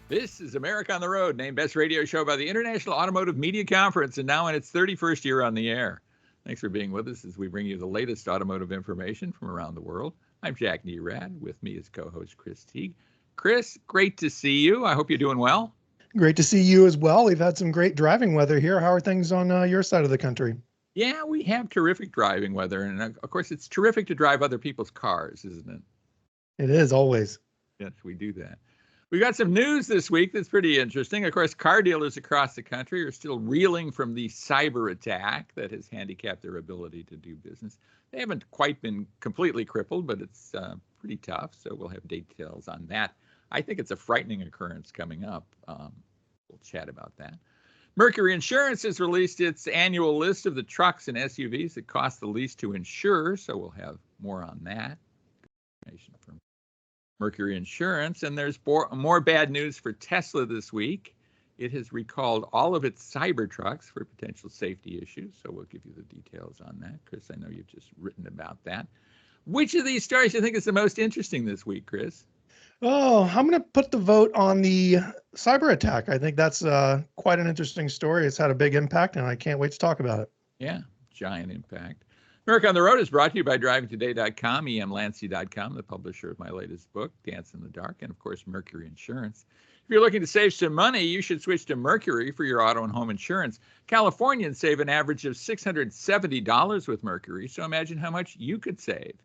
This is America on the Road, named Best Radio Show by the International Automotive Media Conference, and now in its 31st year on the air. Thanks for being with us as we bring you the latest automotive information from around the world. I'm Jack Nerad. With me is co-host Chris Teague. Chris, great to see you. I hope you're doing well. Great to see you as well. We've had some great driving weather here. How are things on your side of the country? Yeah, we have terrific driving weather, and of course, it's terrific to drive other people's cars, isn't it? It is, always. Yes, we do that. We got some news this week that's pretty interesting. Of course, car dealers across the country are still reeling from the cyber attack that has handicapped their ability to do business. They haven't quite been completely crippled, but it's pretty tough. So we'll have details on that. I think it's a frightening occurrence coming up. We'll chat about that. Mercury Insurance has released its annual list of the trucks and SUVs that cost the least to insure. So we'll have more on that. Information from Mercury Insurance. And there's more bad news for Tesla this week. It has recalled all of its Cybertrucks for potential safety issues. So we'll give you the details on that. Chris, I know you've just written about that. Which of these stories do you think is the most interesting this week, Chris? Oh, I'm going to put the vote on the cyber attack. I think that's quite an interesting story. It's had a big impact, and I can't wait to talk about it. Yeah, giant impact. America on the Road is brought to you by drivingtoday.com, emlancy.com, the publisher of my latest book, Dance in the Dark, and of course, Mercury Insurance. If you're looking to save some money, you should switch to Mercury for your auto and home insurance. Californians save an average of $670 with Mercury, so imagine how much you could save.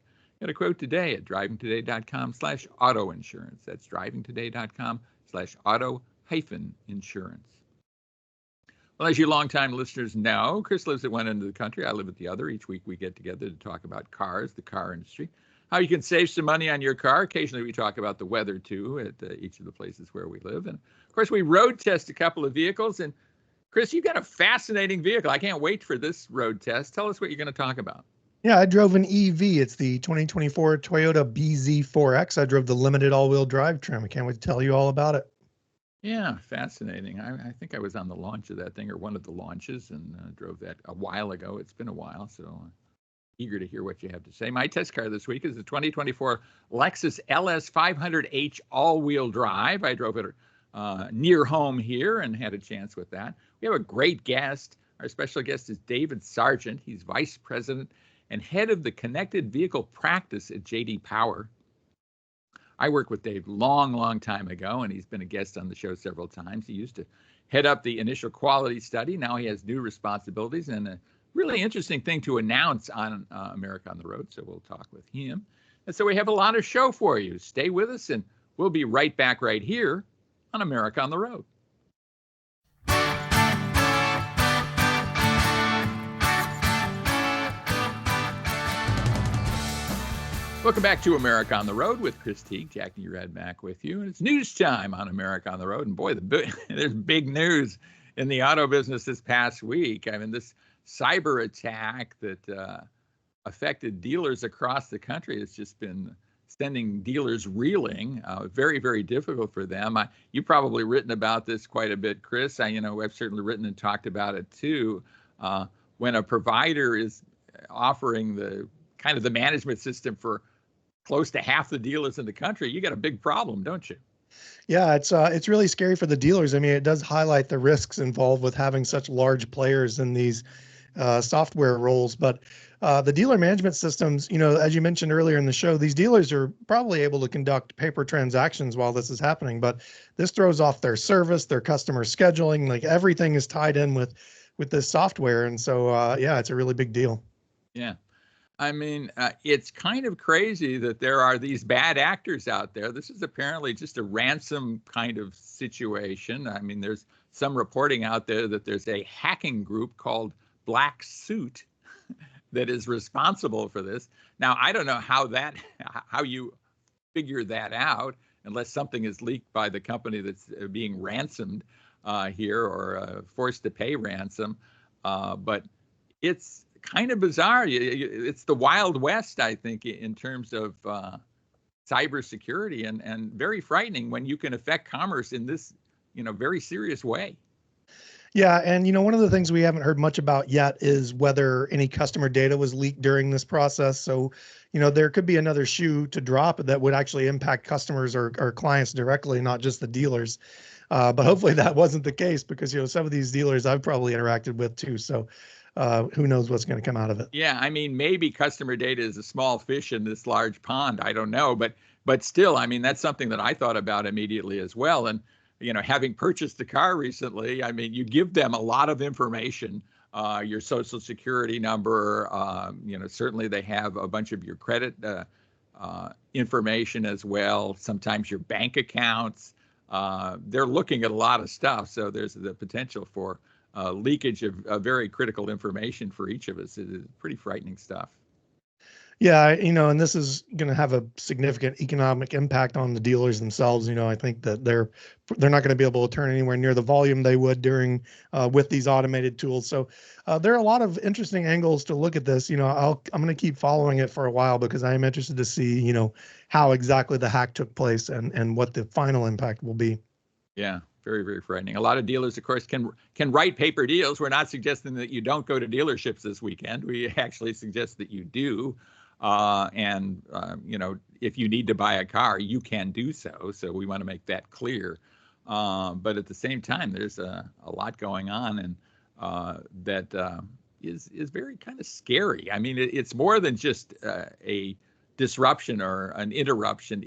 Get a quote today at drivingtoday.com/auto insurance. That's drivingtoday.com/auto-insurance. Well, as you longtime listeners know, Chris lives at one end of the country. I live at the other. Each week we get together to talk about cars, the car industry, how you can save some money on your car. Occasionally we talk about the weather too at each of the places where we live. And of course we road test a couple of vehicles. And Chris, you've got a fascinating vehicle. I can't wait for this road test. Tell us what you're going to talk about. Yeah, I drove an EV. It's the 2024 Toyota BZ4X. I drove the limited all-wheel drive trim. I can't wait to tell you all about it. Yeah, fascinating. I think I was on the launch of that thing, or one of the launches, and drove that a while ago. It's been a while, so eager to hear what you have to say. My test car this week is the 2024 Lexus LS 500H all-wheel drive. I drove it near home here and had a chance with that. We have a great guest. Our special guest is David Sargent. He's vice president and head of the connected vehicle practice at J.D. Power. I worked with Dave long time ago, and he's been a guest on the show several times. He used to head up the initial quality study. Now he has new responsibilities and a really interesting thing to announce on America on the Road. So we'll talk with him. And so we have a lot of show for you. Stay with us, and we'll be right back right here on America on the Road. Welcome back to America on the Road with Chris Teague, Jack Nerad back with you. And it's news time on America on the Road. And boy, there's big news in the auto business this past week. I mean, this cyber attack that affected dealers across the country has just been sending dealers reeling. Very, very difficult for them. You've probably written about this quite a bit, Chris. I've certainly written and talked about it too. When a provider is offering the kind of the management system for close to half the dealers in the country, you got a big problem, don't you? Yeah, it's really scary for the dealers. I mean, it does highlight the risks involved with having such large players in these software roles. But the dealer management systems, as you mentioned earlier in the show, these dealers are probably able to conduct paper transactions while this is happening. But this throws off their service, their customer scheduling, like everything is tied in with this software. And so, yeah, it's a really big deal. Yeah. I mean, it's kind of crazy that there are these bad actors out there. This is apparently just a ransom kind of situation. I mean, there's some reporting out there that there's a hacking group called Black Suit that is responsible for this. Now, I don't know how you figure that out unless something is leaked by the company that's being ransomed here or forced to pay ransom. But it's kind of bizarre. It's the Wild West, I think, in terms of cybersecurity, and very frightening when you can affect commerce in this, very serious way. Yeah, and one of the things we haven't heard much about yet is whether any customer data was leaked during this process. So, there could be another shoe to drop that would actually impact customers or clients directly, not just the dealers. But hopefully that wasn't the case because, some of these dealers I've probably interacted with too. So, who knows what's going to come out of it? Yeah, I mean, maybe customer data is a small fish in this large pond. I don't know, but still, I mean, that's something that I thought about immediately as well. And having purchased a car recently, I mean, you give them a lot of information, your social security number. Certainly they have a bunch of your credit information as well. Sometimes your bank accounts. They're looking at a lot of stuff, so there's the potential for leakage of very critical information for each of us. It is pretty frightening stuff. Yeah, and this is going to have a significant economic impact on the dealers themselves. I think that they're not going to be able to turn anywhere near the volume they would during with these automated tools. So there are a lot of interesting angles to look at this. I'm going to keep following it for a while because I am interested to see how exactly the hack took place and what the final impact will be. Yeah. Very, very frightening. A lot of dealers, of course, can write paper deals. We're not suggesting that you don't go to dealerships this weekend. We actually suggest that you do. If you need to buy a car, you can do so. So we want to make that clear. But at the same time, there's a lot going on, and that is very kind of scary. I mean, it's more than just a disruption or an interruption.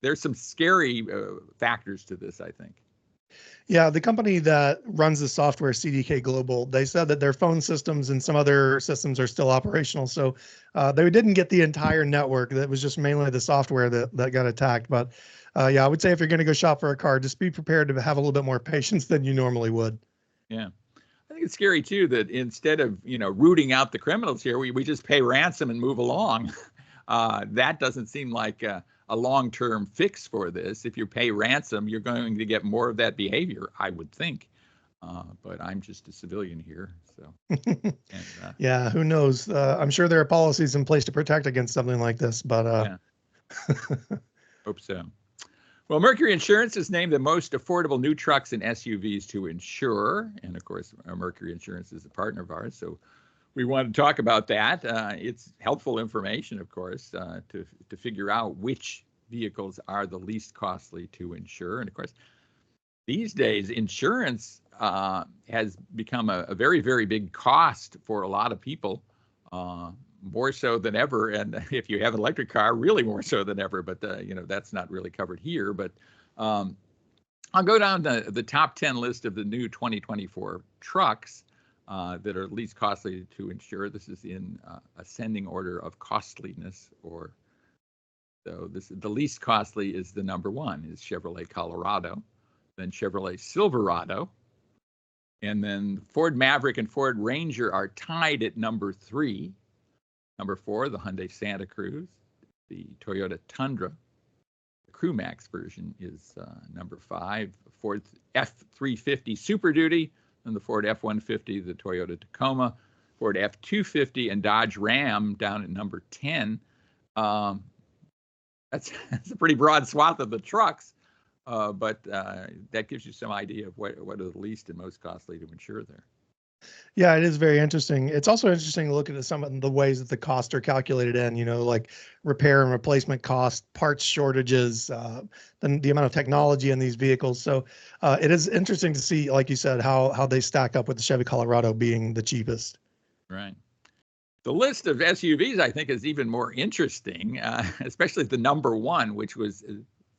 There's some scary factors to this, I think. Yeah, the company that runs the software, CDK Global, they said that their phone systems and some other systems are still operational. So they didn't get the entire network. That was just mainly the software that got attacked. But yeah, I would say if you're going to go shop for a car, just be prepared to have a little bit more patience than you normally would. Yeah. I think it's scary, too, that instead of, rooting out the criminals here, we just pay ransom and move along. That doesn't seem like a long-term fix for this. If you pay ransom, you're going to get more of that behavior, I would think. But I'm just a civilian here, so. Yeah, who knows? I'm sure there are policies in place to protect against something like this, but yeah. Hope so. Well, Mercury Insurance is named the most affordable new trucks and SUVs to insure, and of course, Mercury Insurance is a partner of ours, so we want to talk about that. It's helpful information, of course, to figure out which vehicles are the least costly to insure. And of course, these days, insurance has become a very, very big cost for a lot of people, more so than ever. And if you have an electric car, really more so than ever. But that's not really covered here. But I'll go down the top 10 list of the new 2024 trucks that are least costly to insure. This is in ascending order of costliness, the least costly is the number one is Chevrolet Colorado, then Chevrolet Silverado, and then Ford Maverick and Ford Ranger are tied at number 3. Number 4, the Hyundai Santa Cruz, the Toyota Tundra. The Crew Max version is number 5, Ford F-350 Super Duty, and the Ford F-150, the Toyota Tacoma, Ford F-250, and Dodge Ram down at number 10. That's a pretty broad swath of the trucks, but that gives you some idea of what are the least and most costly to insure there. Yeah, it is very interesting. It's also interesting to look at some of the ways that the costs are calculated in, like repair and replacement costs, parts shortages, the amount of technology in these vehicles. So it is interesting to see, like you said, how they stack up with the Chevy Colorado being the cheapest. Right. The list of SUVs, I think, is even more interesting, especially the number one, which was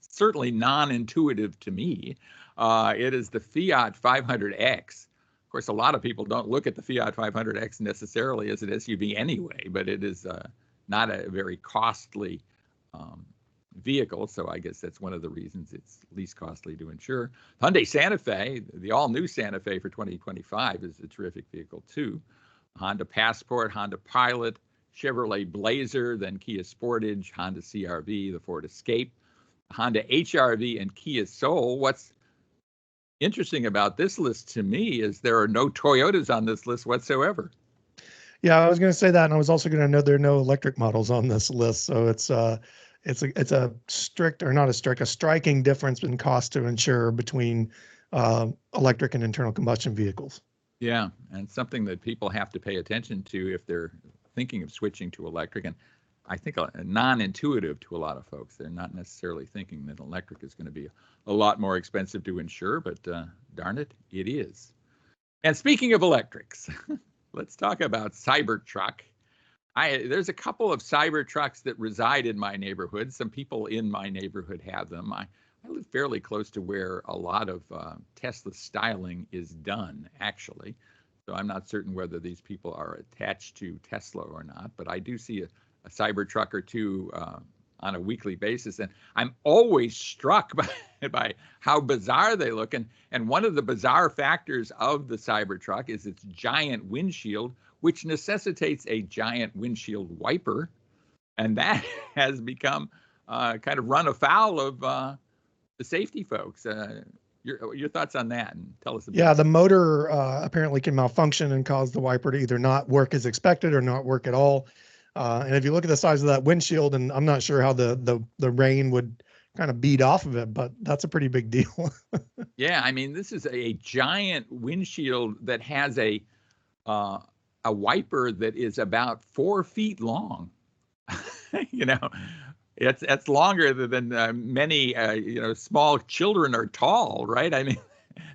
certainly non-intuitive to me. It is the Fiat 500X. Of course, a lot of people don't look at the Fiat 500X necessarily as an SUV anyway, but it is not a very costly vehicle, so I guess that's one of the reasons it's least costly to insure. Hyundai Santa Fe, the all-new Santa Fe for 2025, is a terrific vehicle too. Honda Passport, Honda Pilot, Chevrolet Blazer, then Kia Sportage, Honda CR-V, the Ford Escape, Honda HR-V, and Kia Soul. What's interesting about this list to me is there are no Toyotas on this list whatsoever. Yeah, I was going to say that, and I was also going to note there are no electric models on this list. So it's a strict, or not a strict, a striking difference in cost to insure between electric and internal combustion vehicles. Yeah, and something that people have to pay attention to if they're thinking of switching to electric, and I think non-intuitive to a lot of folks. They're not necessarily thinking that electric is going to be a lot more expensive to insure, but darn it, it is. And speaking of electrics, let's talk about Cybertruck. There's a couple of Cybertrucks that reside in my neighborhood. Some people in my neighborhood have them. I live fairly close to where a lot of Tesla styling is done, actually. So I'm not certain whether these people are attached to Tesla or not, but I do see a Cybertruck or two on a weekly basis. And I'm always struck by how bizarre they look. And one of the bizarre factors of the Cybertruck is its giant windshield, which necessitates a giant windshield wiper. And that has become kind of run afoul of the safety folks. Your thoughts on that, and tell us about Yeah, the motor apparently can malfunction and cause the wiper to either not work as expected or not work at all. And if you look at the size of that windshield, and I'm not sure how the rain would kind of beat off of it, but that's a pretty big deal. Yeah, I mean, this is a giant windshield that has a wiper that is about 4 feet long. You know, it's longer than many small children are tall, right? I mean,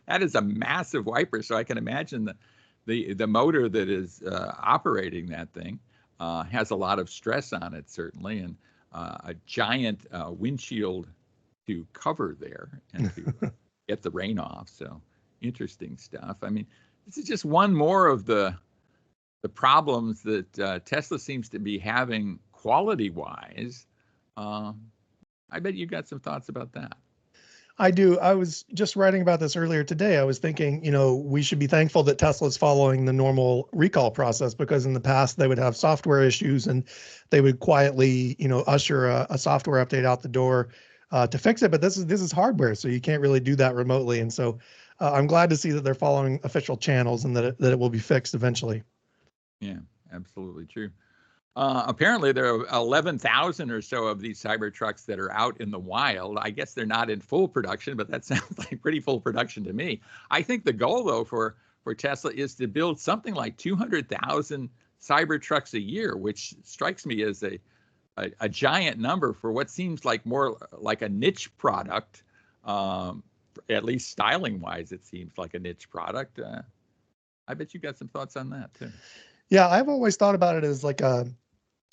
that is a massive wiper. So I can imagine the motor that is operating that thing has a lot of stress on it, certainly, and a giant windshield to cover there and to get the rain off. So interesting stuff. I mean, this is just one more of the problems that Tesla seems to be having quality-wise. I bet you got some thoughts about that. I do. I was just writing about this earlier today. I was thinking, we should be thankful that Tesla's following the normal recall process, because in the past they would have software issues and they would quietly, usher a software update out the door to fix it. But this is hardware, so you can't really do that remotely. And so I'm glad to see that they're following official channels and that it will be fixed eventually. Yeah, absolutely true. Apparently, there are 11,000 or so of these Cybertrucks that are out in the wild. I guess they're not in full production, but that sounds like pretty full production to me. I think the goal, though, for Tesla is to build something like 200,000 Cybertrucks a year, which strikes me as a giant number for what seems like more like a niche product. At least styling-wise, it seems like a niche product. I bet you got some thoughts on that, too. Yeah, I've always thought about it as like a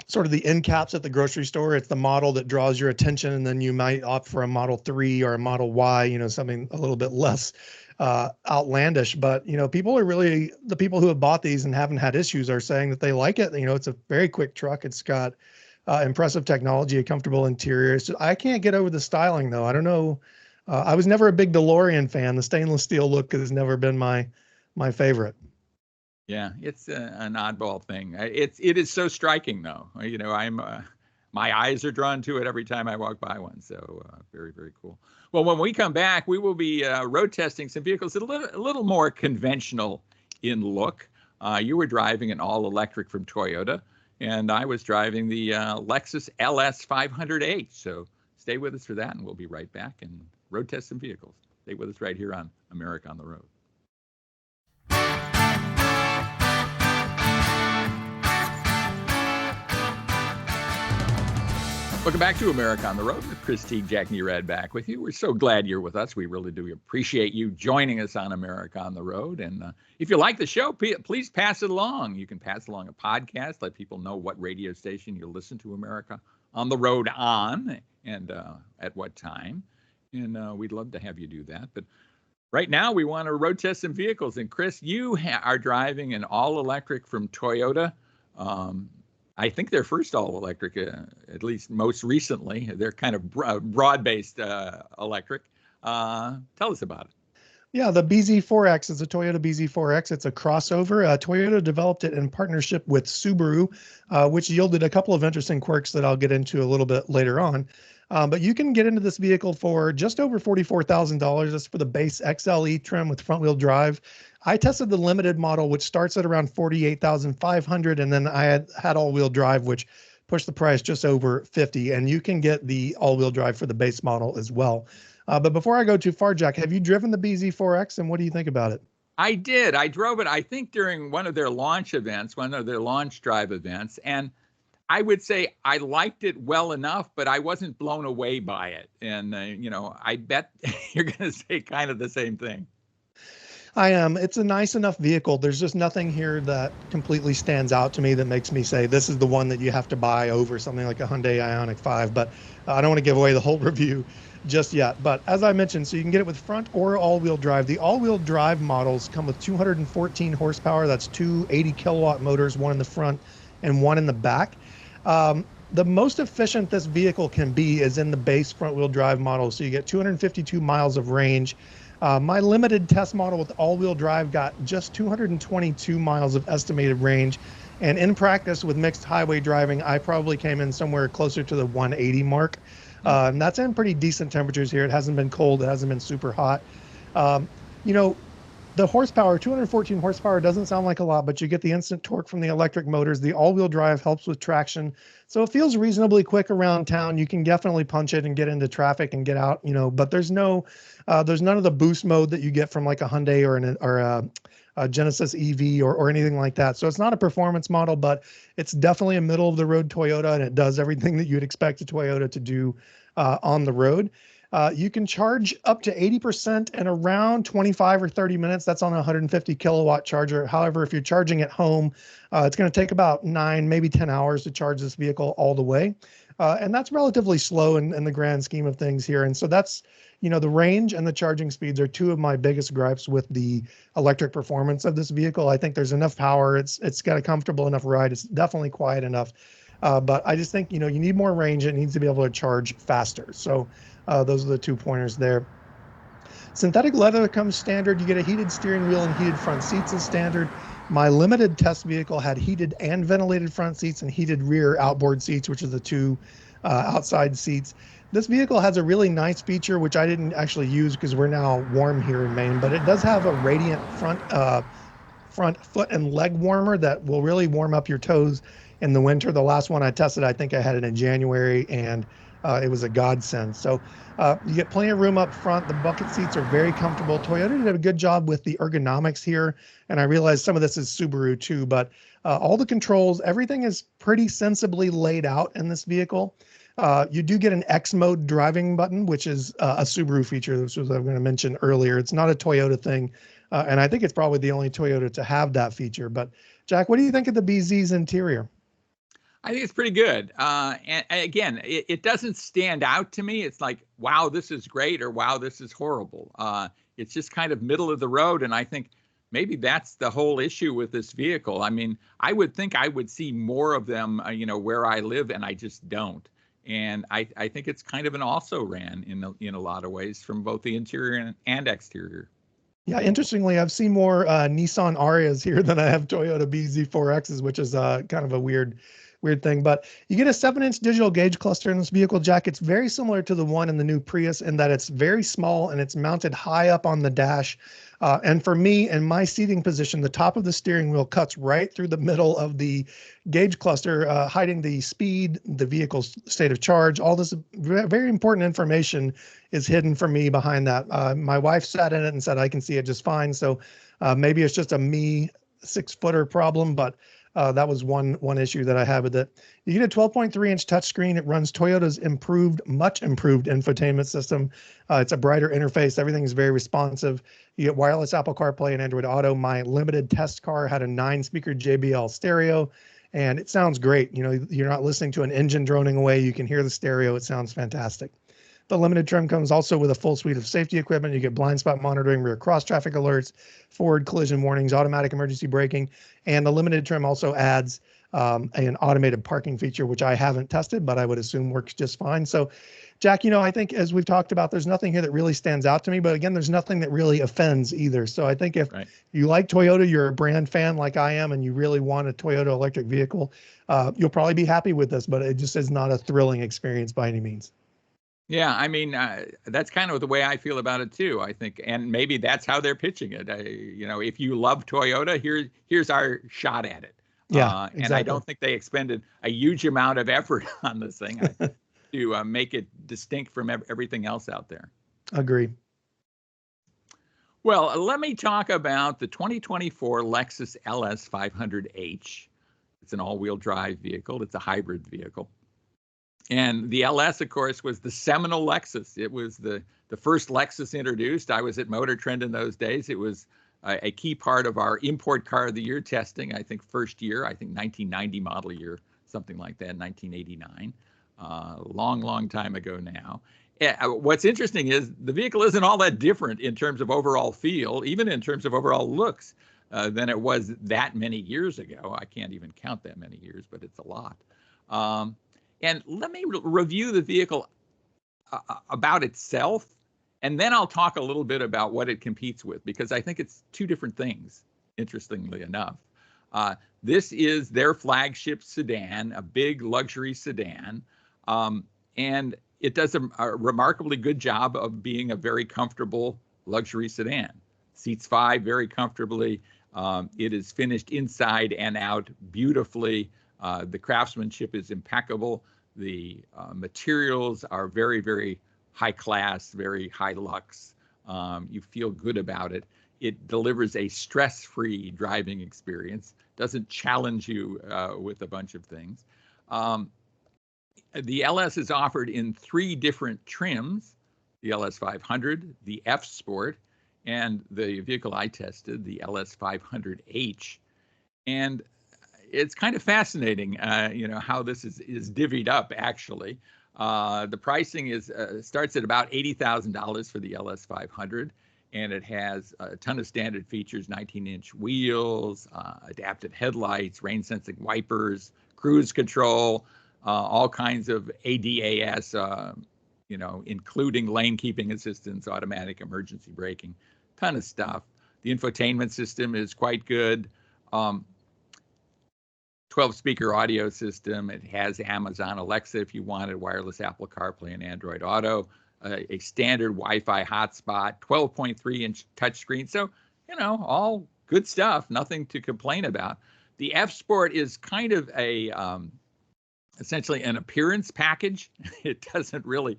sort of the end caps at the grocery store. It's the model that draws your attention, and then you might opt for a Model 3 or a Model Y, something a little bit less outlandish. But, people are really, the people who have bought these and haven't had issues are saying that they like it. It's a very quick truck. It's got impressive technology, a comfortable interior. So I can't get over the styling, though. I don't know. I was never a big DeLorean fan. The stainless steel look has never been my favorite. Yeah, it's an oddball thing. It is so striking, though. My eyes are drawn to it every time I walk by one. So very, very cool. Well, when we come back, we will be road testing some vehicles that are a little more conventional in look. You were driving an all-electric from Toyota, and I was driving the Lexus LS 500H. So stay with us for that, and we'll be right back and road test some vehicles. Stay with us right here on America on the Road. Welcome back to America on the Road with Chris Teague, Jack Nerad back with you. We're so glad you're with us. We really do appreciate you joining us on America on the Road. And if you like the show, please pass it along. You can pass along a podcast, let people know what radio station you listen to America on the Road on and at what time. And we'd love to have you do that. But right now, we want to road test some vehicles. And Chris, you are driving an all-electric from Toyota. I think they're first all-electric, at least most recently. They're kind of broad-based electric. Tell us about it. Yeah, the BZ4X is a Toyota BZ4X. It's a crossover. Toyota developed it in partnership with Subaru, which yielded a couple of interesting quirks that I'll get into a little bit later on. But you can get into this vehicle for just over $44,000. That's for the base XLE trim with front-wheel drive. I tested the limited model, which starts at around $48,500, and then I had all-wheel drive, which pushed the price just over $50. And you can get the all-wheel drive for the base model as well. But before I go too far, Jack, have you driven the BZ4X, and what do you think about it? I did. I drove it, I think, during one of their launch events, one of their launch drive events. And I would say I liked it well enough, but I wasn't blown away by it. And, I bet you're going to say kind of the same thing. I am. It's a nice enough vehicle. There's just nothing here that completely stands out to me that makes me say this is the one that you have to buy over something like a Hyundai Ioniq 5. But I don't want to give away the whole review just yet. But as I mentioned, so you can get it with front or all-wheel drive. The all-wheel drive models come with 214 horsepower. That's two 80 kilowatt motors, one in the front and one in the back. The most efficient this vehicle can be is in the base front-wheel drive model. So you get 252 miles of range. My limited test model with all-wheel drive got just 222 miles of estimated range. And in practice with mixed highway driving, I probably came in somewhere closer to the 180 mark. And that's in pretty decent temperatures here. It hasn't been cold. It hasn't been super hot. The horsepower, 214 horsepower doesn't sound like a lot, but you get the instant torque from the electric motors. The all-wheel drive helps with traction. So it feels reasonably quick around town. You can definitely punch it and get into traffic and get out, but there's none of the boost mode that you get from like a Hyundai or a Genesis EV or anything like that. So it's not a performance model, but it's definitely a middle of the road Toyota, and it does everything that you'd expect a Toyota to do on the road. You can charge up to 80% in around 25 or 30 minutes. That's on a 150 kilowatt charger. However, if you're charging at home, it's going to take about 9, maybe 10 hours to charge this vehicle all the way. And that's relatively slow in the grand scheme of things here. And so that's, the range and the charging speeds are two of my biggest gripes with the electric performance of this vehicle. I think there's enough power. It's got a comfortable enough ride. It's definitely quiet enough. But I just think, you need more range. It needs to be able to charge faster. So those are the 2 pointers there. Synthetic leather comes standard. You get a heated steering wheel and heated front seats as standard. My limited test vehicle had heated and ventilated front seats and heated rear outboard seats, which are the two outside seats. This vehicle has a really nice feature, which I didn't actually use because we're now warm here in Maine, but it does have a radiant front foot and leg warmer that will really warm up your toes in the winter. The last one I tested, I think I had it in January, and it was a godsend. So you get plenty of room up front. The bucket seats are very comfortable. Toyota did a good job with the ergonomics here. And I realize some of this is Subaru too, but all the controls, everything is pretty sensibly laid out in this vehicle. You do get an X mode driving button, which is a Subaru feature. This was what I'm going to mention earlier. It's not a Toyota thing. And I think it's probably the only Toyota to have that feature. But Jack, what do you think of the BZ's interior? I think it's pretty good. And again, it doesn't stand out to me. It's like, wow, this is great, or wow, this is horrible. It's just kind of middle of the road. And I think maybe that's the whole issue with this vehicle. I mean, I would think I would see more of them, where I live, and I just don't. And I think it's kind of an also ran in a lot of ways from both the interior and exterior. Yeah, interestingly, I've seen more Nissan Arias here than I have Toyota BZ4Xs, which is kind of a weird thing. But you get a 7-inch digital gauge cluster in this vehicle, Jack. It's very similar to the one in the new Prius in that it's very small and it's mounted high up on the dash. And for me, in my seating position, the top of the steering wheel cuts right through the middle of the gauge cluster, hiding the speed, the vehicle's state of charge. All this very important information is hidden from me behind that. My wife sat in it and said, I can see it just fine. So maybe it's just a me 6-footer problem, but that was one issue that I had with it. You get a 12.3-inch touchscreen. It runs Toyota's much improved infotainment system. It's a brighter interface. Everything is very responsive. You get wireless Apple CarPlay and Android Auto. My limited test car had a 9-speaker JBL stereo, and it sounds great. You're not listening to an engine droning away. You can hear the stereo. It sounds fantastic. The limited trim comes also with a full suite of safety equipment. You get blind spot monitoring, rear cross traffic alerts, forward collision warnings, automatic emergency braking, and the limited trim also adds an automated parking feature, which I haven't tested, but I would assume works just fine. So, Jack, I think as we've talked about, there's nothing here that really stands out to me, but again, there's nothing that really offends either. So I think if you like Toyota, you're a brand fan like I am, and you really want a Toyota electric vehicle, you'll probably be happy with this, but it just is not a thrilling experience by any means. Yeah, I mean, that's kind of the way I feel about it too, I think, and maybe that's how they're pitching it. If you love Toyota, here's our shot at it. Yeah, exactly. And I don't think they expended a huge amount of effort on this thing to make it distinct from everything else out there. Agree. Well, let me talk about the 2024 Lexus LS 500H. It's an all-wheel drive vehicle. It's a hybrid vehicle. And the LS, of course, was the seminal Lexus. It was the first Lexus introduced. I was at Motor Trend in those days. It was a key part of our import car of the year testing. I think first year, I think 1990 model year, something like that, 1989. Long time ago now. What's interesting is the vehicle isn't all that different in terms of overall feel, even in terms of overall looks, than it was that many years ago. I can't even count that many years, but it's a lot. And let me review the vehicle about itself, and then I'll talk a little bit about what it competes with, because I think it's two different things, interestingly enough. This is their flagship sedan, a big luxury sedan, and it does a remarkably good job of being a very comfortable luxury sedan. Seats 5 very comfortably. It is finished inside and out beautifully. The craftsmanship is impeccable. The materials are very, very high class, very high lux. You feel good about it. It delivers a stress-free driving experience, doesn't challenge you with a bunch of things. The LS is offered in 3 different trims: the LS 500, the F Sport, and the vehicle I tested, the LS 500H. And it's kind of fascinating, how this is divvied up, actually. The pricing starts at about $80,000 for the LS 500, and it has a ton of standard features: 19-inch wheels, adaptive headlights, rain-sensing wipers, cruise control, all kinds of ADAS, including lane keeping assistance, automatic emergency braking, ton of stuff. The infotainment system is quite good. 12-speaker audio system. It has Amazon Alexa if you wanted, wireless Apple CarPlay and Android Auto, a standard Wi-Fi hotspot, 12.3-inch touchscreen. So, all good stuff, nothing to complain about. The F Sport is kind of essentially an appearance package. It doesn't really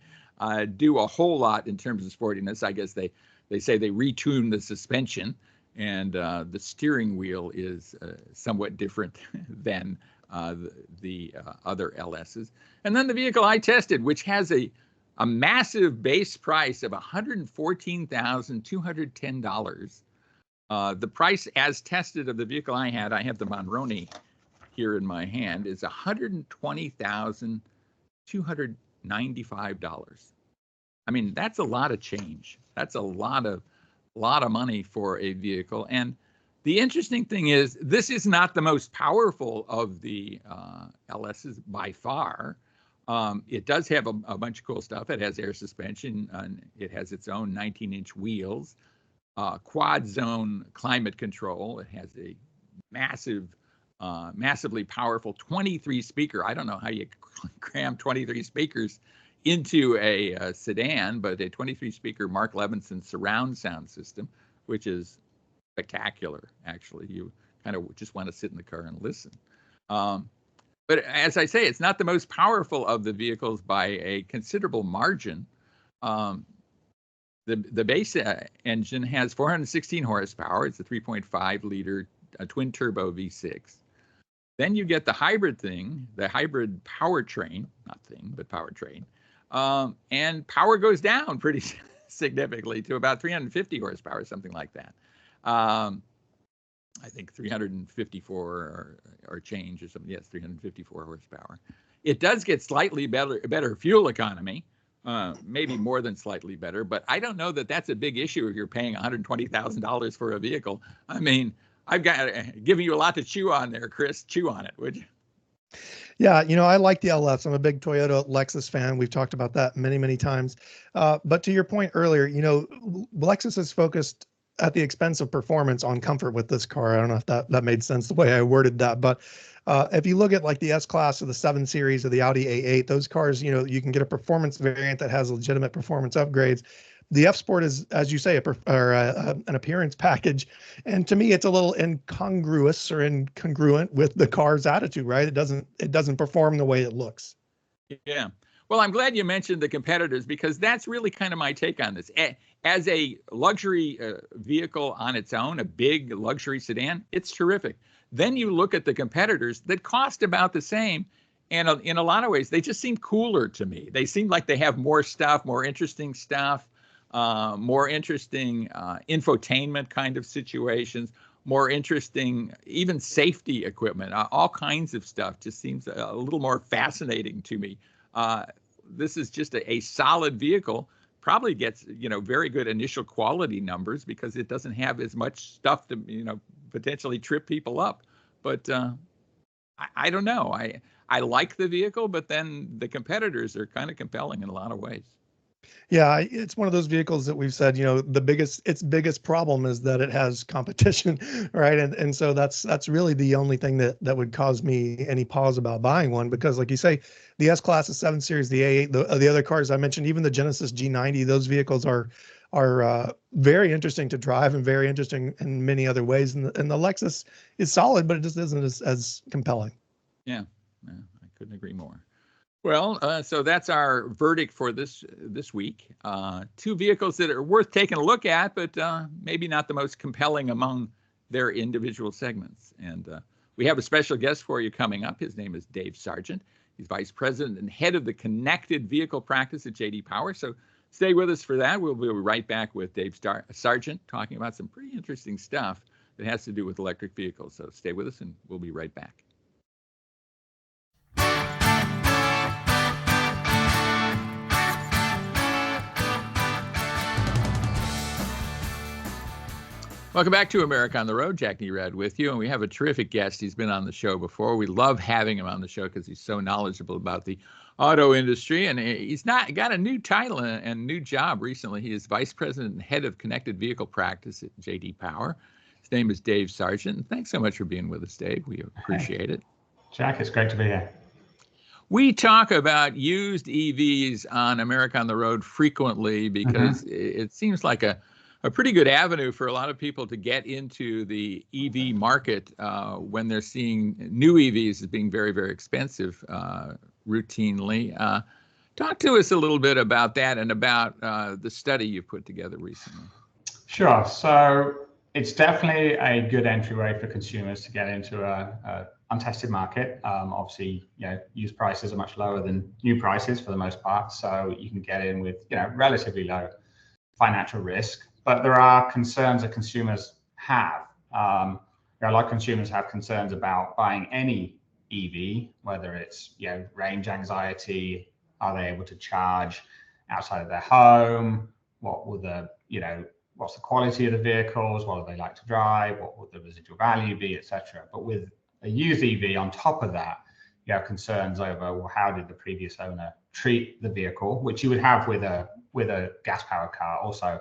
do a whole lot in terms of sportiness. I guess they say they retune the suspension, and the steering wheel is somewhat different than the other LSs. And then the vehicle I tested, which has a massive base price of $114,210. The price as tested of the vehicle I have the Monroney here in my hand, is $120,295. I mean, that's a lot of change. That's a lot of money for a vehicle. And the interesting thing is, this is not the most powerful of the LSs by far. It does have a bunch of cool stuff. It has air suspension, and it has its own 19-inch wheels, quad zone climate control. It has a massively powerful 23 speaker. I don't know how you cram 23 speakers into a sedan, but a 23 speaker Mark Levinson surround sound system, which is spectacular, actually. You kind of just want to sit in the car and listen. But as I say, it's not the most powerful of the vehicles by a considerable margin. The base engine has 416 horsepower. It's a 3.5 liter twin turbo V6. Then you get the hybrid powertrain, not thing, but powertrain. And power goes down pretty significantly to about 350 horsepower, something like that. I think 354 or change or something. Yes, 354 horsepower. It does get slightly better fuel economy, maybe more than slightly better, but I don't know that that's a big issue if you're paying $120,000 for a vehicle. I mean, I've got giving you a lot to chew on there, Chris. Chew on it, would you? Yeah, I like the LS. I'm a big Toyota Lexus fan. We've talked about that many, many times. But to your point earlier, Lexus is focused at the expense of performance on comfort with this car. I don't know if that made sense the way I worded that, but if you look at like the S-Class or the 7 Series or the Audi A8, those cars, you can get a performance variant that has legitimate performance upgrades. The F Sport is, as you say, an appearance package, and to me, it's a little incongruous or incongruent with the car's attitude. Right? It doesn't perform the way it looks. Yeah. Well, I'm glad you mentioned the competitors because that's really kind of my take on this. As a luxury vehicle on its own, a big luxury sedan, it's terrific. Then you look at the competitors that cost about the same. And in a lot of ways, they just seem cooler to me. They seem like they have more stuff, more interesting stuff, more interesting infotainment kind of situations, more interesting, even safety equipment, all kinds of stuff just seems a little more fascinating to me. This is just a solid vehicle, probably gets, very good initial quality numbers because it doesn't have as much stuff to, potentially trip people up. But I don't know. I like the vehicle, but then the competitors are kind of compelling in a lot of ways. Yeah, it's one of those vehicles that we've said, its biggest problem is that it has competition, right? And so that's really the only thing that would cause me any pause about buying one, because like you say, the S-Class, the 7 Series, the A8, the other cars I mentioned, even the Genesis G90, those vehicles are very interesting to drive and very interesting in many other ways. And the Lexus is solid, but it just isn't as compelling. Yeah, I couldn't agree more. Well, so that's our verdict for this week. 2 vehicles that are worth taking a look at, but maybe not the most compelling among their individual segments. And we have a special guest for you coming up. His name is Dave Sargent. He's Vice President and Head of the Connected Vehicle Practice at J.D. Power. So stay with us for that. We'll be right back with Dave Sargent talking about some pretty interesting stuff that has to do with electric vehicles. So stay with us, and we'll be right back. Welcome back to America on the Road. Jack Nerad with you, and we have a terrific guest. He's been on the show before. We love having him on the show because he's so knowledgeable about the auto industry, and he's got a new title and new job recently. He is Vice President and Head of Connected Vehicle Practice at J.D. Power. His name is Dave Sargent. And thanks so much for being with us, Dave. We appreciate it. Jack, it's great to be here. We talk about used EVs on America on the Road frequently because it seems like a pretty good avenue for a lot of people to get into the EV market when they're seeing new EVs as being very, very expensive routinely. Talk to us a little bit about that and about the study you put together recently. Sure. So it's definitely a good entryway for consumers to get into a untested market. Obviously, used prices are much lower than new prices for the most part, so you can get in with relatively low financial risk. But there are concerns that consumers have. A lot of consumers have concerns about buying any EV, whether it's range anxiety, are they able to charge outside of their home? What will what's the quality of the vehicles? What do they like to drive? What will the residual value be, etc. But with a used EV on top of that, you have concerns over how did the previous owner treat the vehicle, which you would have with a gas-powered car also.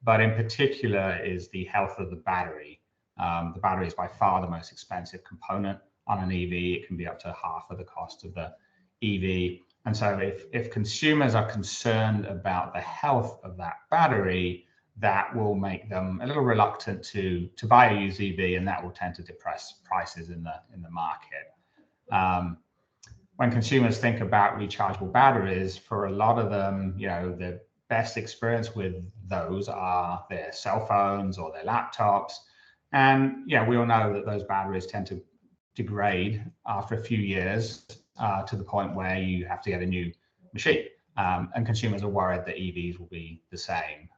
But in particular is the health of the battery. The battery is by far the most expensive component on an EV. It can be up to half of the cost of the EV. And so if consumers are concerned about the health of that battery, that will make them a little reluctant to buy a used EV, and that will tend to depress prices in the market. When consumers think about rechargeable batteries, for a lot of them, the best experience with those are their cell phones or their laptops. And we all know that those batteries tend to degrade after a few years to the point where you have to get a new machine. And consumers are worried that EVs will be the same.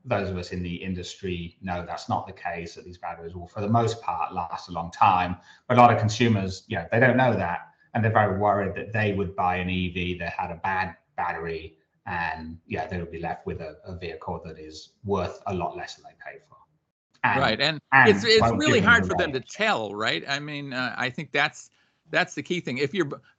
Those of us in the industry know that's not the case, that these batteries will, for the most part, last a long time. But a lot of consumers, they don't know that. And they're very worried that they would buy an EV that had a bad battery, and they would be left with a vehicle that is worth a lot less than they paid for. And it's really hard for them to tell, right? I mean, I think that's the key thing. If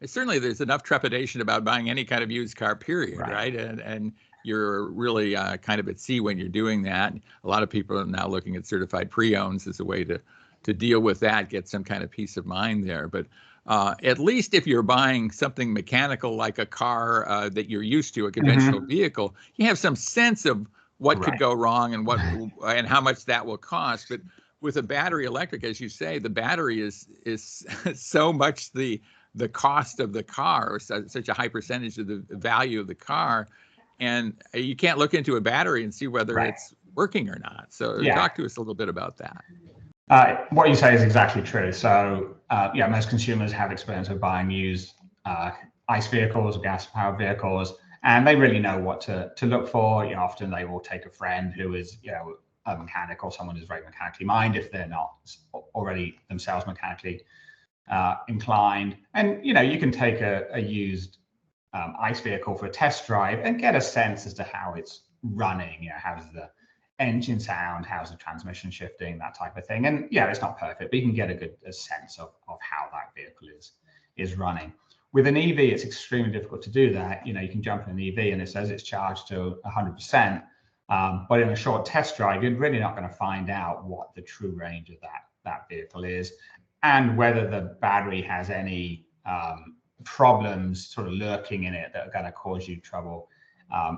certainly there's enough trepidation about buying any kind of used car, period, right? And you're really kind of at sea when you're doing that. A lot of people are now looking at certified pre-owns as a way to deal with that, get some kind of peace of mind there. But at least if you're buying something mechanical like a car that you're used to, a conventional vehicle, you have some sense of what could go wrong and how much that will cost. But with a battery electric, as you say, the battery is so much the the cost of the car, or such a high percentage of the value of the car, and you can't look into a battery and see whether it's working or not. So talk to us a little bit about that. What you say is exactly true. So most consumers have experience of buying used ICE vehicles or gas-powered vehicles, and they really know what to look for. Often they will take a friend who is a mechanic, or someone who's very mechanically minded if they're not already themselves mechanically inclined. And you can take a used ICE vehicle for a test drive and get a sense as to how it's running. How's the engine sound, how's the transmission shifting, that type of thing. And it's not perfect, but you can get a sense of how that vehicle is running. With an EV, it's extremely difficult to do that. You can jump in an EV and it says it's charged to 100%, but in a short test drive, you're really not going to find out what the true range of that vehicle is, and whether the battery has any problems sort of lurking in it that are going to cause you trouble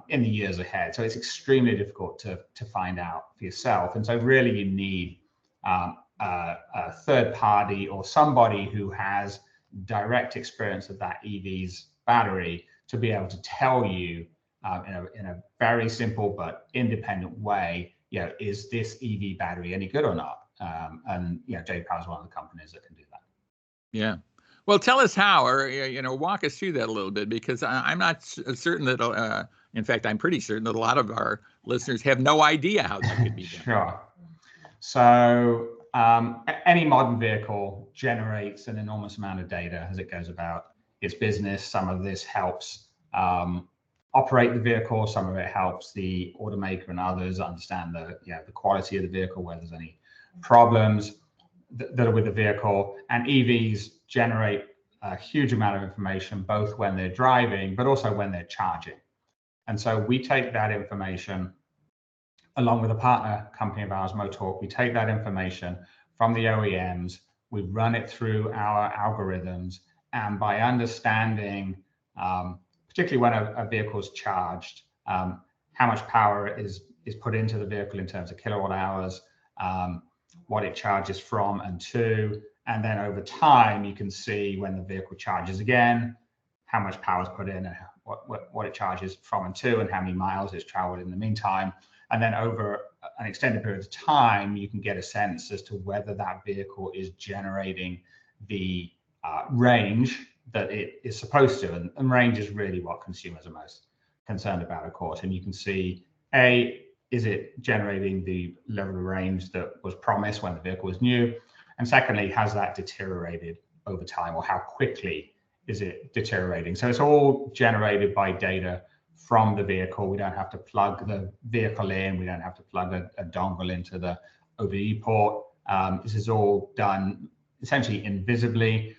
in the years ahead. So it's extremely difficult to find out for yourself. And so really you need a third party or somebody who has direct experience of that EV's battery to be able to tell you in a very simple but independent way, is this EV battery any good or not? And J.D. Power is one of the companies that can do that. Yeah. Well, tell us how, or walk us through that a little bit, because I'm not certain that, in fact, I'm pretty certain that a lot of our listeners have no idea how that could be done. Sure. So any modern vehicle generates an enormous amount of data as it goes about its business. Some of this helps operate the vehicle. Some of it helps the automaker and others understand the quality of the vehicle, whether there's any problems that are with the vehicle. And EVs generate a huge amount of information, both when they're driving, but also when they're charging. And so we take that information, along with a partner company of ours, Motorq. We take that information from the OEMs, we run it through our algorithms, and by understanding, particularly when a vehicle is charged, how much power is put into the vehicle in terms of kilowatt hours, what it charges from and to, and then over time you can see when the vehicle charges again, how much power is put in, and what it charges from and to, and how many miles it's traveled in the meantime. And then over an extended period of time, you can get a sense as to whether that vehicle is generating the range that it is supposed to. And range is really what consumers are most concerned about, of course. And you can see, is it generating the level of range that was promised when the vehicle was new? And secondly, has that deteriorated over time, or how quickly is it deteriorating? So it's all generated by data from the vehicle. We don't have to plug the vehicle in. We don't have to plug a dongle into the OBD port. This is all done essentially invisibly.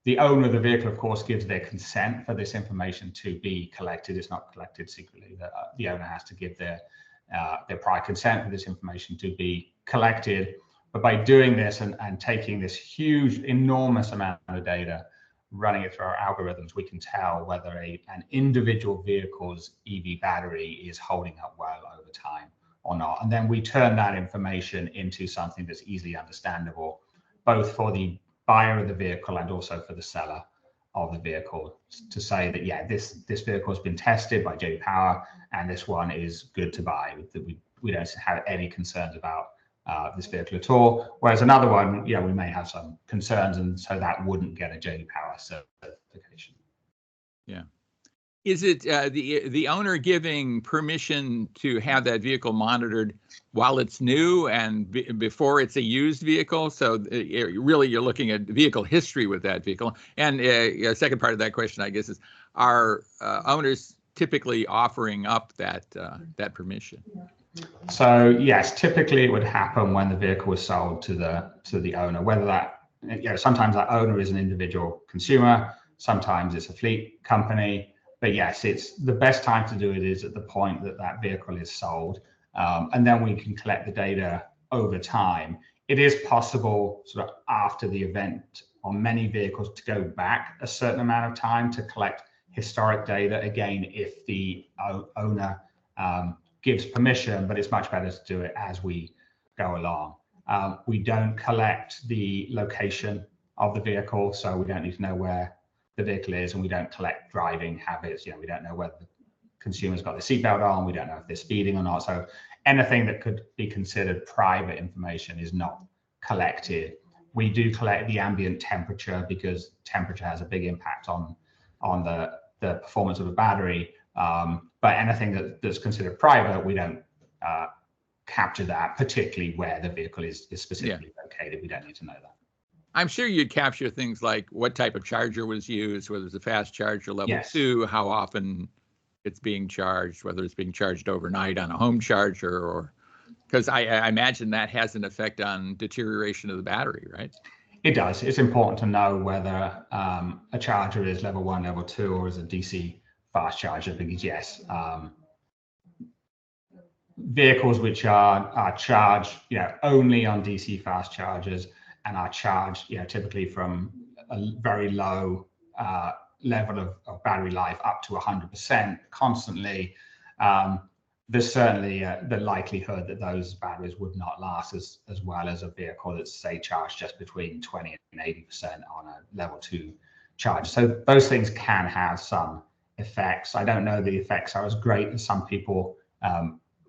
The owner of the vehicle, of course, gives their consent for this information to be collected. It's not collected secretly. The owner has to give their prior consent for this information to be collected. But by doing this and taking this huge, enormous amount of data, running it through our algorithms, we can tell whether an individual vehicle's EV battery is holding up well over time or not. And then we turn that information into something that's easily understandable, both for the buyer of the vehicle and also for the seller of the vehicle, to say that, this vehicle has been tested by J.D. Power and this one is good to buy, that we don't have any concerns about this vehicle at all. Whereas another one, we may have some concerns, and so that wouldn't get a J.D. Power certification. Yeah. Is it the owner giving permission to have that vehicle monitored while it's new and before it's a used vehicle? So really you're looking at vehicle history with that vehicle. And a second part of that question, I guess, is are owners typically offering up that permission? So yes, typically it would happen when the vehicle was sold to the owner, whether that, sometimes that owner is an individual consumer, sometimes it's a fleet company. But yes, it's the best time to do it is at the point that vehicle is sold. And then we can collect the data over time. It is possible sort of after the event on many vehicles to go back a certain amount of time to collect historic data, again, if the owner gives permission, but it's much better to do it as we go along. We don't collect the location of the vehicle, so we don't need to know where the vehicle is, and we don't collect driving habits. We don't know whether the consumer's got the seatbelt on, we don't know if they're speeding or not. So anything that could be considered private information is not collected. We do collect the ambient temperature because temperature has a big impact on the performance of a battery. But anything that's considered private, we don't capture that, particularly where the vehicle is specifically located. We don't need to know that. I'm sure you'd capture things like what type of charger was used, whether it's a fast charger level 2, how often it's being charged, whether it's being charged overnight on a home charger, or because I imagine that has an effect on deterioration of the battery, right? It does. It's important to know whether a charger is level 1, level 2, or is a DC fast charger, because vehicles which are charged only on DC fast chargers and are charged typically from a very low level of battery life up to 100% constantly, there's certainly the likelihood that those batteries would not last as well as a vehicle that's, say, charged just between 20 and 80% on a level 2 charge. So those things can have some effects. I don't know the effects are as great as some people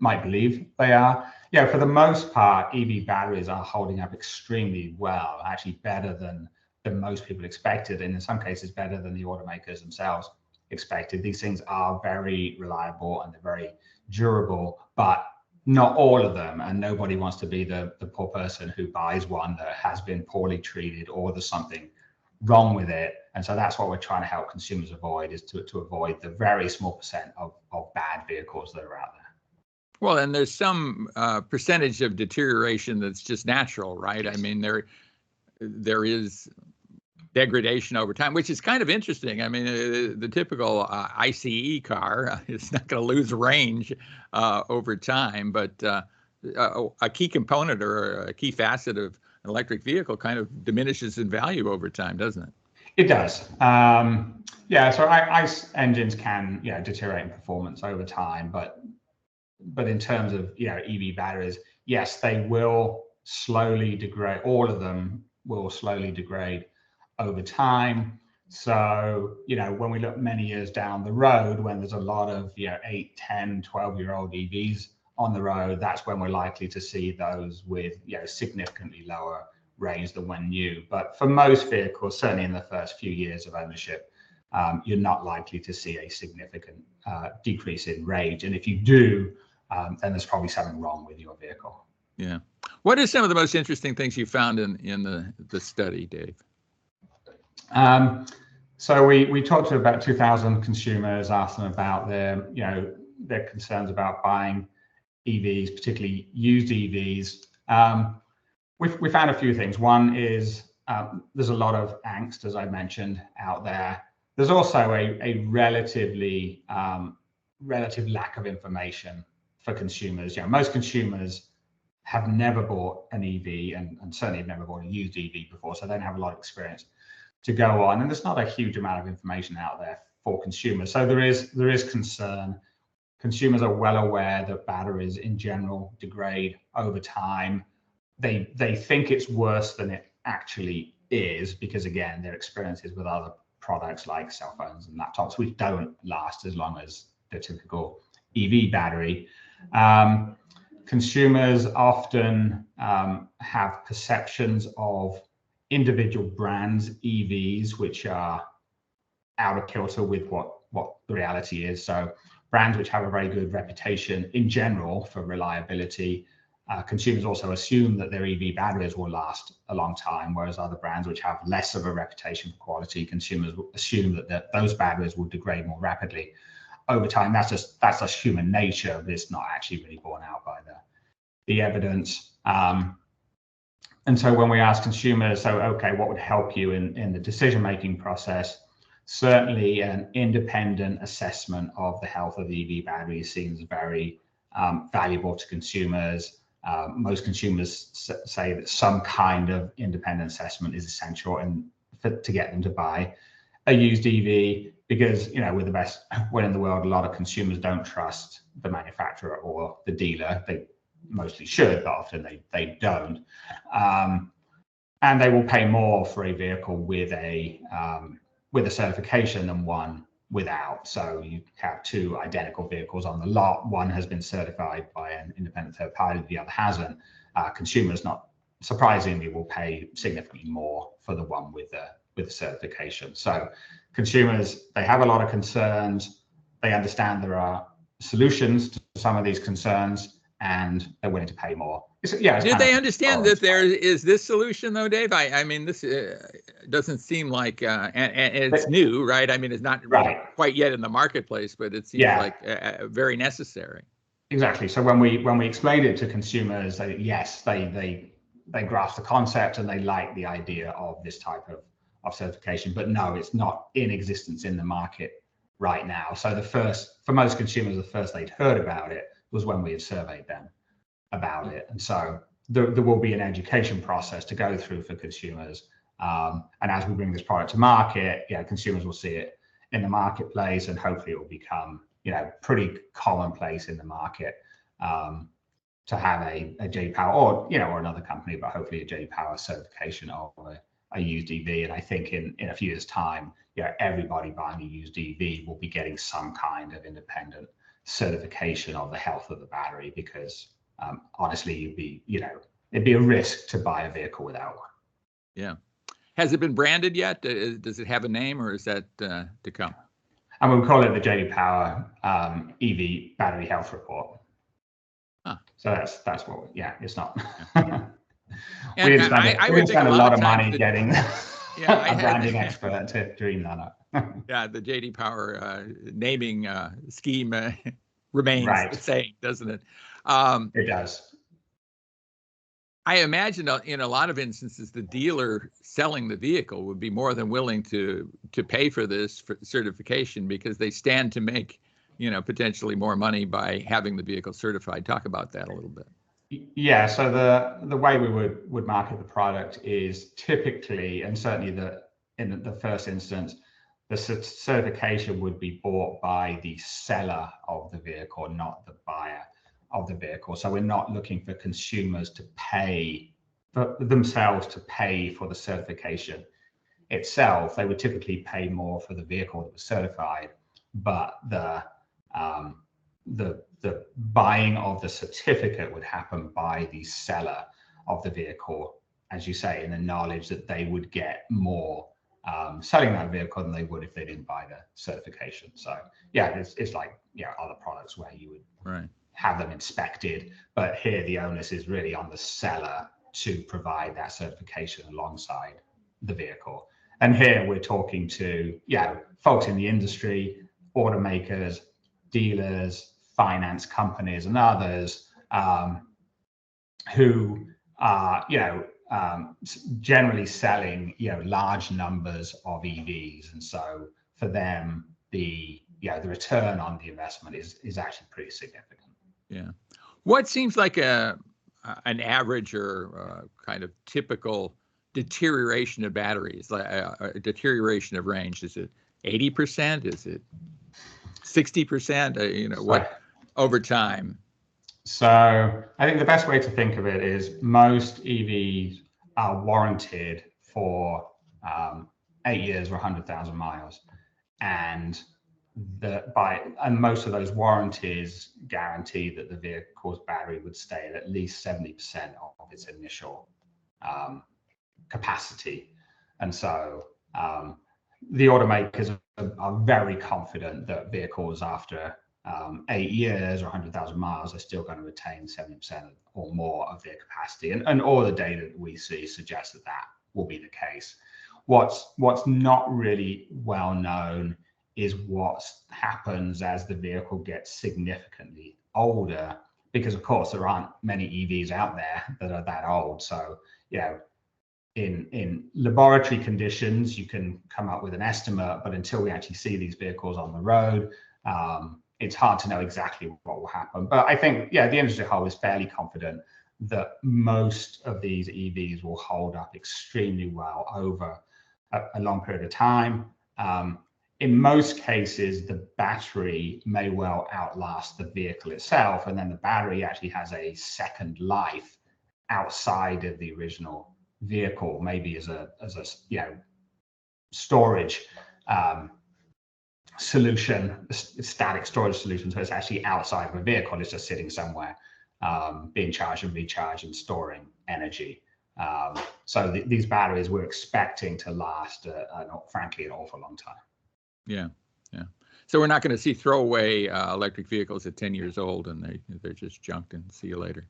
might believe they are. For the most part, EV batteries are holding up extremely well, actually better than most people expected, and in some cases better than the automakers themselves expected. These things are very reliable and they're very durable, but not all of them, and nobody wants to be the poor person who buys one that has been poorly treated or there's something wrong with it. And so that's what we're trying to help consumers avoid, is to avoid the very small percent of bad vehicles that are out there. Well, and there's some percentage of deterioration that's just natural, right? I mean, there is degradation over time, which is kind of interesting. I mean, the typical ICE car is not going to lose range over time, but a key component or a key facet of an electric vehicle kind of diminishes in value over time, doesn't it? It does. So ICE engines can deteriorate in performance over time, but in terms of EV batteries, yes, they will slowly degrade. All of them will slowly degrade over time. So when we look many years down the road, when there's a lot of 8, 10, 12-year-old EVs on the road, that's when we're likely to see those with significantly lower range than when new. But for most vehicles, certainly in the first few years of ownership, you're not likely to see a significant decrease in range. And if you do, then there's probably something wrong with your vehicle. Yeah. What are some of the most interesting things you found in the study, Dave? So we talked to about 2,000 consumers, asked them about their concerns about buying EVs, particularly used EVs. We found a few things. One is there's a lot of angst, as I mentioned, out there. There's also a relative lack of information for consumers. Most consumers have never bought an EV and certainly have never bought a used EV before, so they don't have a lot of experience to go on, and there's not a huge amount of information out there for consumers. So there is concern. Consumers are well aware that batteries in general degrade over time. They think it's worse than it actually is because, again, their experiences with other products like cell phones and laptops, which don't last as long as the typical EV battery. Consumers often have perceptions of individual brands EVs which are out of kilter with what the reality is. So brands which have a very good reputation in general for reliability, consumers also assume that their EV batteries will last a long time, whereas other brands which have less of a reputation for quality, consumers assume that those batteries will degrade more rapidly over time. That's just human nature, but it's not actually really borne out by the evidence. And so when we ask consumers, what would help you in the decision-making process? Certainly an independent assessment of the health of EV batteries seems very valuable to consumers. Most consumers say that some kind of independent assessment is essential to get them to buy a used EV, because with the best will in the world, a lot of consumers don't trust the manufacturer or the dealer. They mostly should, but often they don't. and they will pay more for a vehicle with a certification than one without. So you have two identical vehicles on the lot. One has been certified by an independent third party, the other hasn't. Consumers, not surprisingly, will pay significantly more for the one with the certification. So consumers, they have a lot of concerns. They understand there are solutions to some of these concerns, and they're willing to pay more. Did they understand that there is this solution, though, Dave? I mean, this doesn't seem like, and it's new, right? I mean, it's not quite yet in the marketplace, but it seems like very necessary. Exactly. So when we explained it to consumers, they grasp the concept and they like the idea of this type of certification. But no, it's not in existence in the market right now. So for most consumers, the first they'd heard about it was when we had surveyed them about it. And so there will be an education process to go through for consumers. And as we bring this product to market, consumers will see it in the marketplace, and hopefully it will become, pretty commonplace in the market to have a J Power or another company, but hopefully a J Power certification of a used EV. And I think in a few years' time, everybody buying a used EV will be getting some kind of independent certification of the health of the battery, because honestly, it'd be a risk to buy a vehicle without one. Yeah. Has it been branded yet? Does it have a name, or is that to come? And we call it the JD Power EV Battery Health Report. Huh. So that's what. It's not. we didn't spend a lot of money getting a branding expert to dream that up. The JD Power naming scheme remains the same, doesn't it? It does. I imagine in a lot of instances, the dealer selling the vehicle would be more than willing to pay for this certification, because they stand to make, potentially more money by having the vehicle certified. Talk about that a little bit. Yeah. So the way we would market the product is typically, and certainly in the first instance, the certification would be bought by the seller of the vehicle, not the buyer of the vehicle. So we're not looking for consumers to pay for themselves to pay for the certification itself. They would typically pay more for the vehicle that was certified, but the buying of the certificate would happen by the seller of the vehicle, as you say, in the knowledge that they would get more selling that vehicle than they would if they didn't buy the certification. So it's like other products where you would have them inspected, but here the onus is really on the seller to provide that certification alongside the vehicle. And here we're talking to folks in the industry, automakers, dealers, finance companies, and others who are generally selling large numbers of EVs. And so for them, the return on the investment is actually pretty significant. Yeah. What seems like an average or kind of typical deterioration of batteries, like a deterioration of range? Is it 80%? Is it 60%? What over time? So I think the best way to think of it is most EVs are warranted for 8 years or 100,000 miles, and most of those warranties guarantee that the vehicle's battery would stay at least 70% of its initial capacity. And so the automakers are very confident that vehicles after 8 years or 100,000 miles are still going to retain 70% or more of their capacity. And all the data that we see suggests that will be the case. What's not really well known is what happens as the vehicle gets significantly older, because of course there aren't many EVs out there that are that old. So in laboratory conditions you can come up with an estimate, but until we actually see these vehicles on the road, it's hard to know exactly what will happen. But I think the industry whole is fairly confident that most of these EVs will hold up extremely well over a long period of time. In most cases, the battery may well outlast the vehicle itself, and then the battery actually has a second life outside of the original vehicle, maybe as a storage solution, a static storage solution. So it's actually outside of a vehicle. It's just sitting somewhere, being charged and recharged and storing energy. So these batteries we're expecting to last, frankly, an awful long time. Yeah. So we're not going to see throwaway electric vehicles at 10 years old and they're just junked and see you later.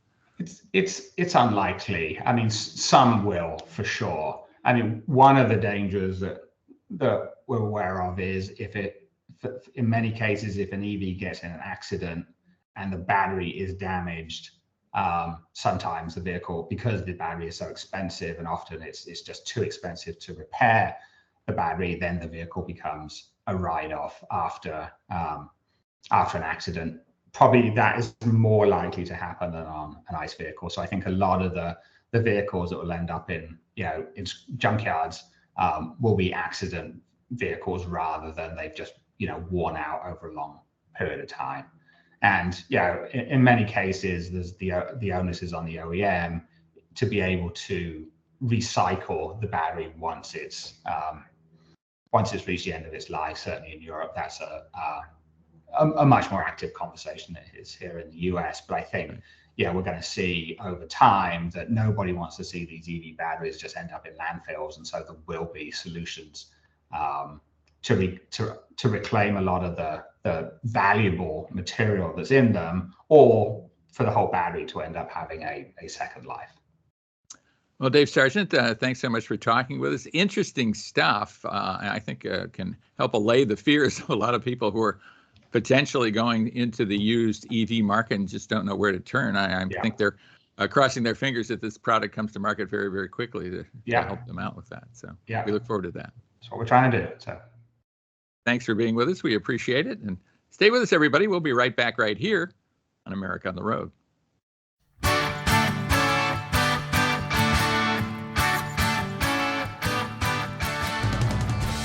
It's unlikely. I mean, some will for sure. I mean, one of the dangers that we're aware of is in many cases, if an EV gets in an accident and the battery is damaged, sometimes the vehicle, because the battery is so expensive and often it's just too expensive to repair the battery, then the vehicle becomes a write-off after an accident. Probably that is more likely to happen than on an ICE vehicle. So I think a lot of the vehicles that will end up in junkyards will be accident vehicles rather than they've just worn out over a long period of time. And in many cases, there's the onus is on the OEM to be able to recycle the battery once it's reached the end of its life. Certainly in Europe, that's a much more active conversation than it is here in the US. But I think, we're going to see over time that nobody wants to see these EV batteries just end up in landfills. And so there will be solutions to reclaim a lot of the valuable material that's in them, or for the whole battery to end up having a second life. Well, Dave Sargent, thanks so much for talking with us. Interesting stuff. I think can help allay the fears of a lot of people who are potentially going into the used EV market and just don't know where to turn. I think they're crossing their fingers that this product comes to market very, very quickly to help them out with that. So we look forward to that. That's what we're trying to do. So thanks for being with us. We appreciate it. And stay with us, everybody. We'll be right back right here on America on the Road.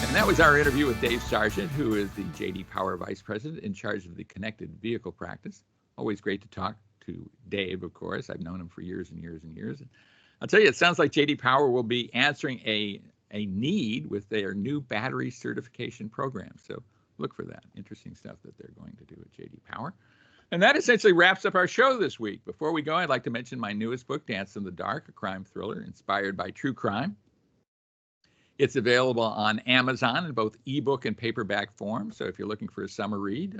And that was our interview with Dave Sargent, who is the J.D. Power Vice President in charge of the connected vehicle practice. Always great to talk to Dave, of course. I've known him for years and years and years. And I'll tell you, it sounds like J.D. Power will be answering a need with their new battery certification program. So look for that. Interesting stuff that they're going to do at J.D. Power. And that essentially wraps up our show this week. Before we go, I'd like to mention my newest book, Dance in the Dark, a crime thriller inspired by true crime. It's available on Amazon in both ebook and paperback form. So if you're looking for a summer read,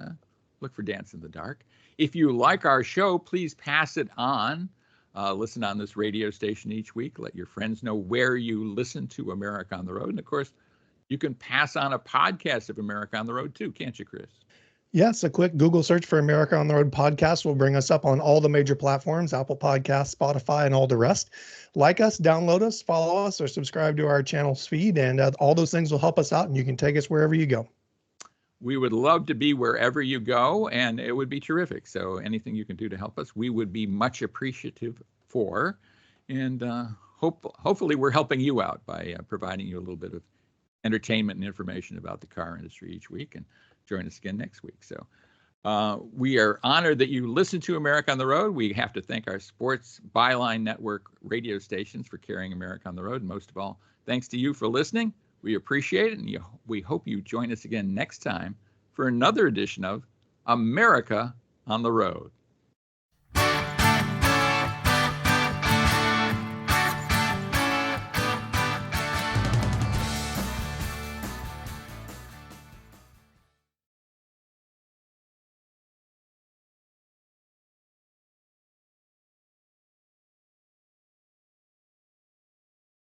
look for Dance in the Dark. If you like our show, please pass it on. Listen on this radio station each week. Let your friends know where you listen to America on the Road. And of course, you can pass on a podcast of America on the Road too, can't you, Chris? Yes, a quick Google search for America on the Road podcast will bring us up on all the major platforms, Apple Podcasts, Spotify, and all the rest. Like us, download us, follow us, or subscribe to our channel's feed, and all those things will help us out, and you can take us wherever you go. We would love to be wherever you go, and it would be terrific. So anything you can do to help us, we would be much appreciative for. And hopefully we're helping you out by providing you a little bit of entertainment and information about the car industry each week. And join us again next week. So we are honored that you listen to America on the Road. We have to thank our Sports Byline Network radio stations for carrying America on the Road. And most of all, thanks to you for listening. We appreciate it. And we hope you join us again next time for another edition of America on the Road.